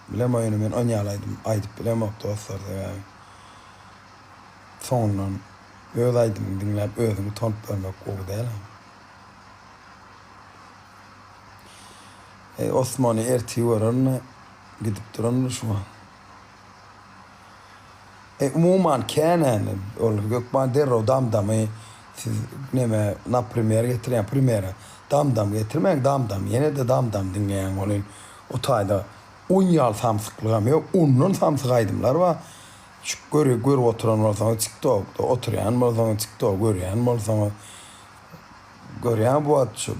Bilemeyin men 10 ýyl aýdyp bilemok dostlar da. Soňdan öz aýdymy dinläp özüňi tanyp bermek gowy däl. Osmany erti wörün gidip duran şu. Umuman kenen ol gökman derro damdamy siz neme naprimjer getiren primera damdam getirmek damdam yine de damdam dinleyen olun o tayda 10 ýyl samsyklygam ýok onun samsygaydymlar wa şu görüp oturan bolsaň TikTokda oturýan bolsaň TikTok görýän bolsaň görýän bu şu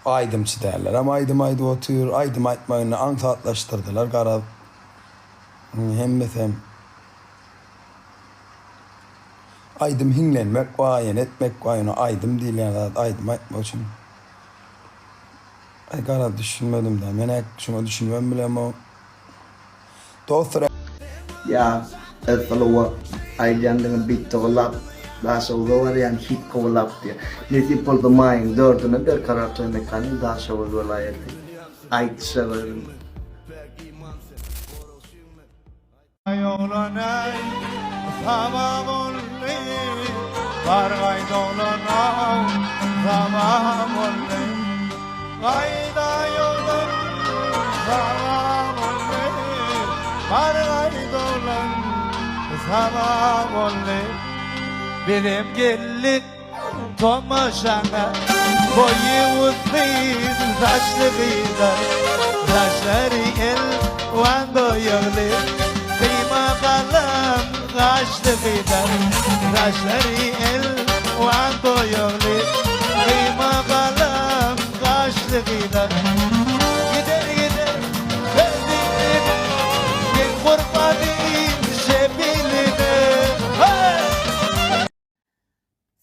aydymçy derler ama aydym otur aydym aýtmagyny ansatlaşdyrdylar gara hemmesem aydym hinlenmek waýan etmek waýan aydym diýilýär aydym aýtmak üçin. Gara düşünmedim de men şuna düşünmem bilen o. Dostlar ya förlora aýdandyň bitti golap daşa ulan hit golap diye. Neti polda maýyn dördüne bir karar toymak kan daşa ulan aýtsa berim. Yolunay tamam olli bargay dolunay tamam olli gayda yolun tamam olli bargay dolun tamam olli benim gelin tomaşana boyu uzun saçlı kızlar saçları el vando yağlı Bakalım kaçtı gider Kaçları el Vanto yolu Bakalım kaçtı gider Gider gider Özünü Ben kurbanıyım Şebiline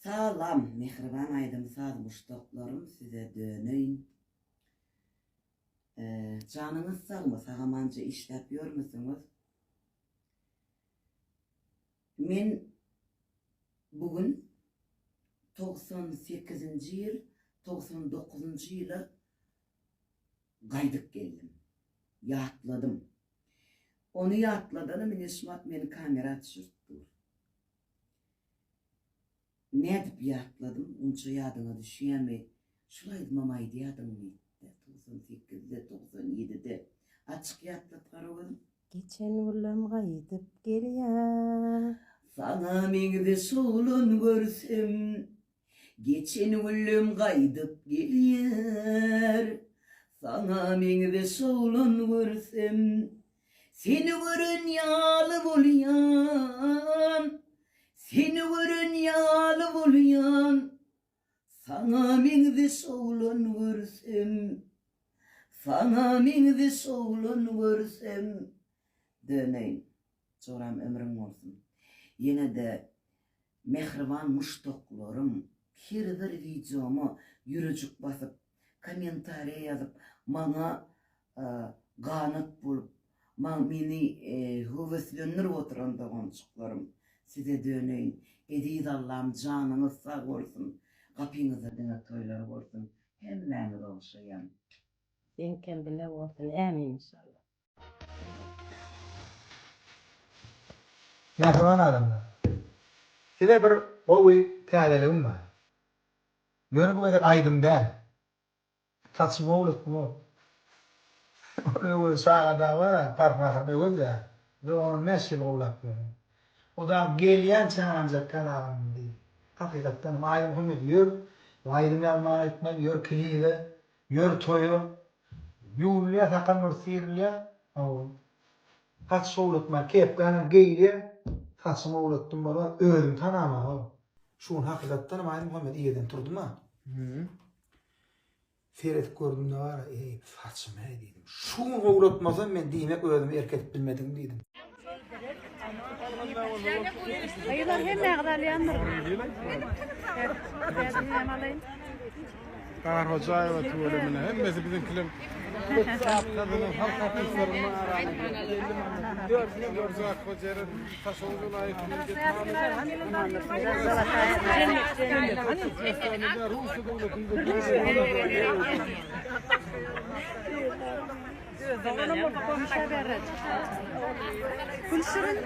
Salam, mehriban aydym sazmış doklarım size döneyim. Canınız sağ mı? Sağamanca işlep musunuz? Men bugün 98. yıl, 99. yıla gaydık geldim. Yatladım. Onu yatladığını men Esmat meni kamera düşürttü. Ne edip yatladım? Onça yadıma düşüyemey. Şulaydım ama yadım mı? 98'de, 97'de. Açık yatlat karavadım. Geçen yılım gaydıp geliyor. Sana mengde solun görsem, geçen yılım gaydıp geliyor. Sana mengde solun görsem, seni görün yalı bolyan, seni görün yalı bolyan. Sana mengde solun görsem, sana mengde solun görsem, döneyin. Çoram ömrüm olsun. Yine de mehriban muştoklarım kirdir videomu yürücük basıp komentariye yazıp bana ganıt bulup beni hüveslenir oturan doğançıklarım size döneyin. Ediyiz Allah'ım canınız sağ olsun. Kapınıza dene toylar olsun. Hemmeniz oluşayan. Senken bile olsun. Amin inşallah. Mehriban adamlar. Size bir oy täzeligim bar. Görüp bir aýdym däl. Saçma bolup bu. Onu sağa var, parmağa koyup da. Onu meşgul bolap. O da gelýän çanjak kalam diýip. Hakykatdan aýdym hümmet ýör. Aýdym ýalma etmek, ýör kiliýe, ýör toýu. Ýulýa takan nursirliýa. O kaç soğulutma kepgany geýdi. Saçma ulatdım bana özüm tanama. Şun hakykatdan aýdym Muhammed ýerden turdum-a. Seyredip gördüm de var, saçma dedim. Şunu uğratmasam men diýmek özüm erkek bilmedim dedim. Hayırlar hem mağdalayanlar. Karhocaeva tuvalemine hemmesi bizimkiler kadının halka kızlarına Görzak Hocer'in taşoğlu'na ait Rusya devletinde Komşa verir. Gülşirin.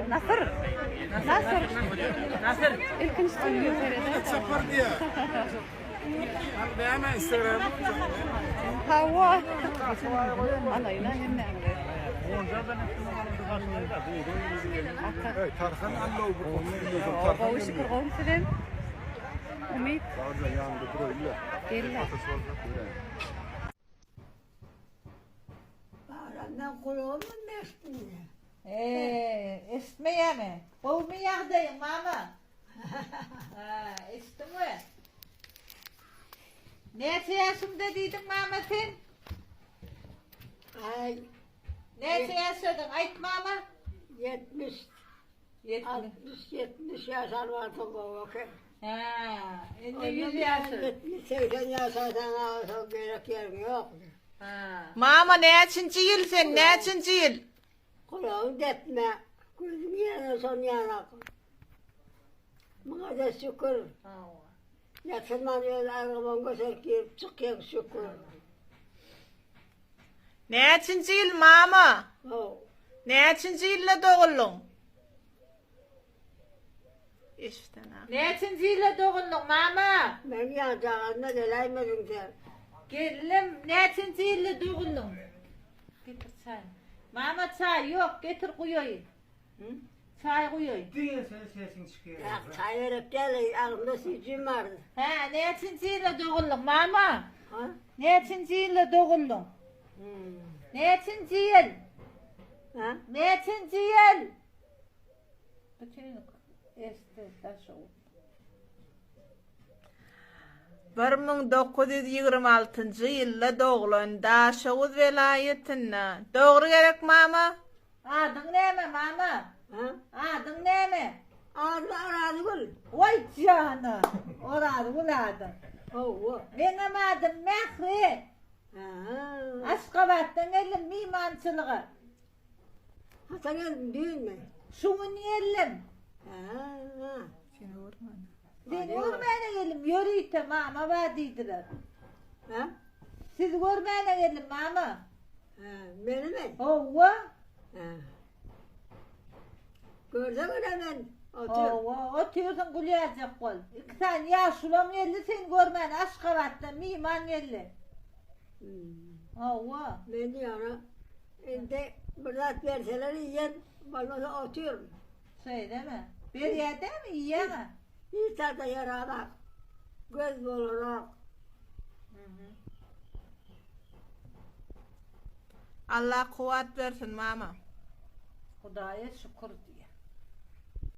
Nasır. Nasır. İlkin istiyor. Sapar diye. Ben hemen Instagram'ı. Hava. Alayla hem de. Evet, Tarkan Allah bu konuyu Hava ışık kurğun film. Ümit. Orada yanında duruyor. Geliyor. Bağrından kuluğumun mesleğine. Esmeye mi? Kovmu yağdayım mama. İçtin mi? Ne siyasim dediydin mama sen? Ay Ne siyasidin? Ayt mama. 70, 60-70 yaşar vardı bu vakit. Şimdi 100 yaşın. 70-80 yaşardan ağırsa gerek yerim yok. Mama ne açıncı yıl sen? Ne açıncı yıl? Kuluğun detme. Gözüm yana son yana. Bana da şükür. Yatırman yol ağırman gözer ki çıkıyor şükür. Ne açıncı yıl mama? Oh. Ne açıncı yılla doğuldun? İşte ne açıncı yılla doğuldun mama? Ben yanacağına gelemedin sen. Gelinim ne açıncı yılla doğuldun? Getir çay. Mama çay yok getir koyayım. Çay koyayım. Dünya sesin çıkıyor. Ya çay verip gel, ağzımda sicim vardı. Ne açıncı yılla doğuldun mama? Ha? Ne açıncı yılla doğuldun? Hmm. Ne açıncı yıl? Ha? Ne açıncı yıl? Bütün este taşı. 1926 yılda doğulan Daşavuz velayetinde. Doğru gerek mama? Adın ne mi mama? Ha? Adın ne mi? Aradı gül. Vay canım. Oradı buladı. Oh, Benim adım Mehri. ha. Aşkabat'tan elim mimancılığı. Hasan geldim düğün mü? Şunun elim. Ha. Sen görmeyene gelim yürüyte mama vadiydiler. Ha? Siz görmeyene gelim mama. Ha. Beni mi? Ova. Ha. Gördün mü hemen? Otur. Ova. Otuyorsun gülüyecek kol. 2 tane yaşlılan geldi sen görmeyen Aşkabat'ta miman geldi. Ova. Ben diyorum. Şimdi burada verseler yiyen balmada oturuyorum. Söyle mi? Bir yerde mi yiyene? Bir tane yararak. Göz olarak. Allah kuvvet versin mama. Hudaya şükür diye.